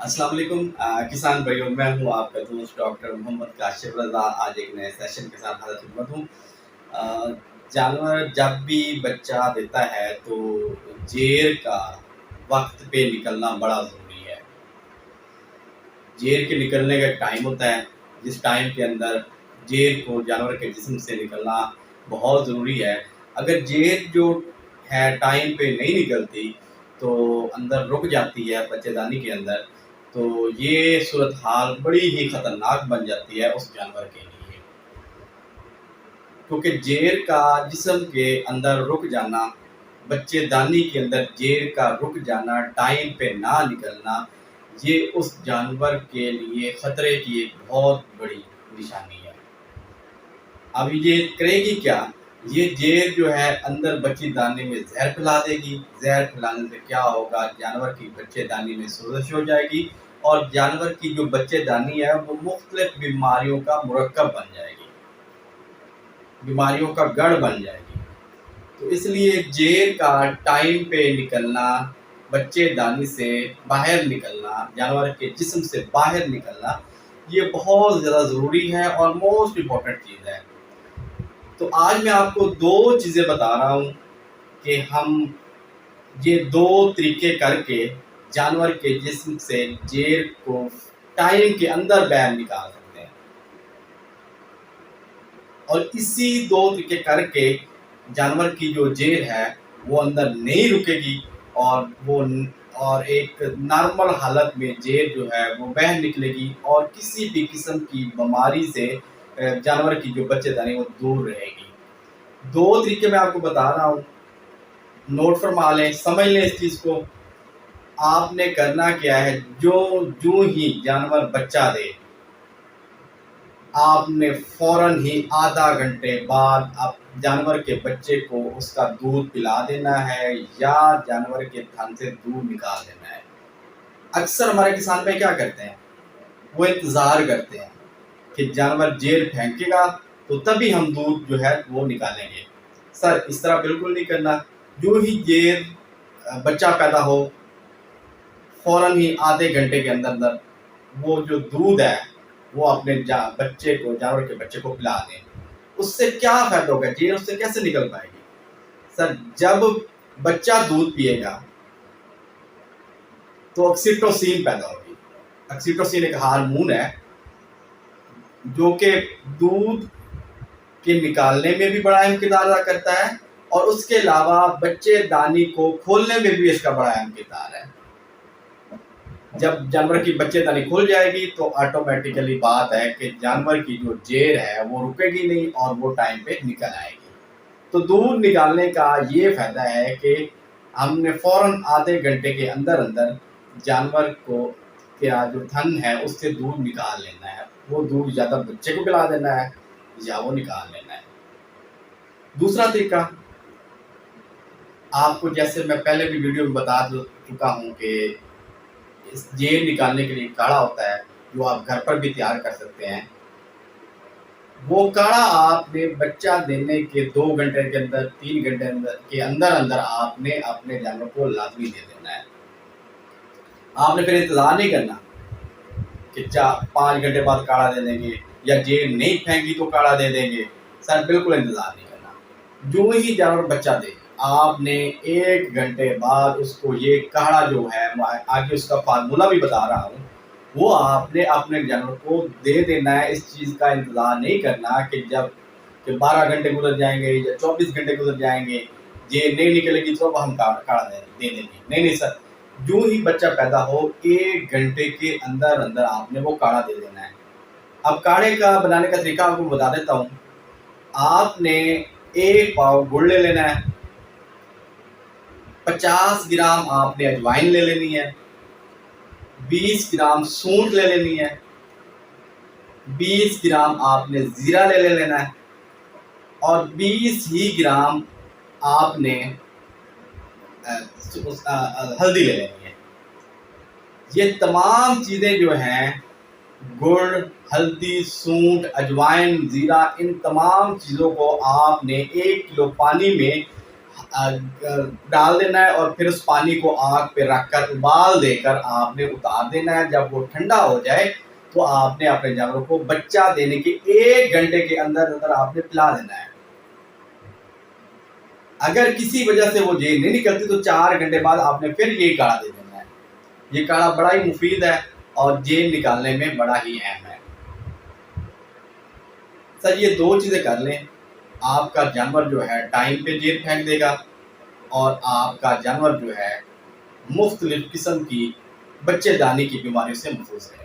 السلام علیکم کسان بھائیوں، میں ہوں آپ کا دوست ڈاکٹر محمد کاشف رضا۔ آج ایک نئے سیشن کے ساتھ حاضر خدمت ہوں۔ جانور جب بھی بچہ دیتا ہے تو جیر کا وقت پہ نکلنا بڑا ضروری ہے۔ جیر کے نکلنے کا ٹائم ہوتا ہے، جس ٹائم کے اندر جیر کو جانور کے جسم سے نکلنا بہت ضروری ہے۔ اگر جیر جو ہے ٹائم پہ نہیں نکلتی تو اندر رک جاتی ہے بچے دانی کے اندر، تو یہ صورتحال بڑی ہی خطرناک بن جاتی ہے اس جانور کے لیے، کیونکہ جیر کا جسم کے اندر رک جانا، بچے دانی کے اندر جیر کا رک جانا، ٹائم پہ نہ نکلنا، یہ اس جانور کے لیے خطرے کی ایک بہت بڑی نشانی ہے۔ اب یہ کرے گی کیا؟ یہ جیر جو ہے اندر بچی دانے میں زہر پھیلا دے گی۔ زہر پھیلانے سے کیا ہوگا؟ جانور کی بچے دانی میں سوزش ہو جائے گی اور جانور کی جو بچے دانی ہے وہ مختلف بیماریوں کا مرکب بن جائے گی، بیماریوں کا گڑھ بن جائے گی۔ تو اس لیے جیر کا ٹائم پہ نکلنا، بچے دانی سے باہر نکلنا، جانور کے جسم سے باہر نکلنا، یہ بہت زیادہ ضروری ہے اور موسٹ امپورٹنٹ چیز ہے۔ تو آج میں آپ کو دو چیزیں بتا رہا ہوں کہ ہم یہ دو طریقے کر کے جانور کے جسم سے جیر کو ٹائم کے اندر باہر نکال سکتے ہیں، اور اسی دو طریقے کر کے جانور کی جو جیر ہے وہ اندر نہیں رکے گی اور ایک نارمل حالت میں جیر جو ہے وہ باہر نکلے گی اور کسی بھی قسم کی بیماری سے جانور کی جو بچے دانی وہ دور رہے گی۔ دو طریقے میں آپ کو بتا رہا ہوں، نوٹ فرما لیں، سمجھ لیں اس چیز کو۔ آپ نے کرنا کیا ہے، جو ہی جانور بچہ دے، آپ نے فوراً ہی آدھا گھنٹے بعد جانور کے بچے کو اس کا دودھ پلا دینا ہے یا جانور کے تھن سے دودھ نکال دینا ہے۔ اکثر ہمارے کسان بھائی کیا کرتے ہیں، وہ انتظار کرتے ہیں کہ جانور جیر پھینکے گا تو تبھی ہم دودھ جو ہے وہ نکالیں گے۔ سر اس طرح بالکل نہیں کرنا۔ جو ہی جیر بچہ پیدا ہو، فوراً ہی آدھے گھنٹے کے اندر وہ جو دودھ ہے وہ اپنے بچے کو، جانور کے بچے کو پلا دیں۔ اس سے کیا فائدہ ہوگا؟ جیر اس سے کیسے نکل پائے گی؟ سر جب بچہ دودھ پیے گا تو آکسیٹوسین پیدا ہوگی۔ آکسیٹوسین ایک ہارمون ہے جو کہ دودھ کے نکالنے میں بھی بڑا اہم کردار ادا کرتا ہے اور اس کے علاوہ بچے دانی کو کھولنے میں بھی اس کا بڑا اہم کردار ہے۔ جب جانور کی بچے دانی کھل جائے گی تو آٹومیٹیکلی بات ہے کہ جانور کی جو جیر ہے وہ رکے گی نہیں اور وہ ٹائم پہ نکل آئے گی۔ تو دودھ نکالنے کا یہ فائدہ ہے کہ ہم نے فوراً آدھے گھنٹے کے اندر جانور کو کیا جو تھن ہے اس سے دودھ نکال لینا ہے۔ وہ دودھ زیادہ بچے کو پلا دینا ہے یا وہ نکال لینا ہے۔ دوسرا طریقہ، آپ کو جیسے میں پہلے بھی ویڈیو میں بتا چکا ہوں کہ اس جیر نکالنے کے لیے کاڑھا ہوتا ہے جو آپ گھر پر بھی تیار کر سکتے ہیں۔ وہ کاڑھا آپ نے بچہ دینے کے 2 گھنٹے کے اندر، 3 گھنٹے کے اندر آپ نے اپنے جانور کو لازمی دے دینا ہے۔ آپ نے پھر انتظار نہیں کرنا کہ 5 گھنٹے بعد کاڑھا دے دیں گے یا جیر نہیں پھینکی تو کاڑھا دے دیں گے۔ سر بالکل انتظار نہیں کرنا۔ جو ہی جانور بچہ دے، آپ نے 1 گھنٹے بعد اس کو یہ کاڑھا جو ہے، آگے اس کا فارمولا بھی بتا رہا ہوں، وہ آپ نے اپنے جانور کو دے دینا ہے۔ اس چیز کا انتظار نہیں کرنا کہ جب 12 گھنٹے گزر جائیں گے یا 24 گھنٹے گزر جائیں گے، یہ نہیں نکلے گی تو ہم کاڑھا دے دیں گے۔ نہیں سر، جو ہی بچہ پیدا ہو 1 گھنٹے کے اندر آپ نے وہ کاڑھا دے دینا ہے۔ اب کاڑھے کا بنانے کا طریقہ آپ کو بتا دیتا ہوں۔ آپ نے 1 پاؤ گڑ لے لینا ہے، 50 گرام آپ نے اجوائن لے لینی ہے، 20 گرام سونٹ لے لینی ہے، 20 گرام آپ نے زیرہ لے لینا ہے اور 20 ہی گرام آپ نے ہلدی لے لینی ہے۔ یہ تمام چیزیں جو ہیں، گڑ، ہلدی، سونٹ، اجوائن، زیرہ، ان تمام چیزوں کو آپ نے 1 کلو پانی میں ڈال دینا ہے اور پھر اس پانی کو آگ پہ رکھ کر ابال دے کر آپ نے اتار دینا ہے۔ جب وہ ٹھنڈا ہو جائے تو آپ نے اپنے جانوروں کو بچہ دینے کے 1 گھنٹے کے اندر اندر آپ نے پلا دینا ہے۔ اگر کسی وجہ سے وہ جیل نہیں نکلتی تو 4 گھنٹے بعد آپ نے پھر یہ کاڑھا دے دینا ہے۔ یہ کاڑھا بڑا ہی مفید ہے اور جیل نکالنے میں بڑا ہی اہم ہے۔ سر یہ 2 چیزیں کر لیں، آپ کا جانور جو ہے ٹائم پہ جیل پھینک دے گا اور آپ کا جانور جو ہے مختلف قسم کی بچے دانی کی بیماریوں سے محفوظ ہے۔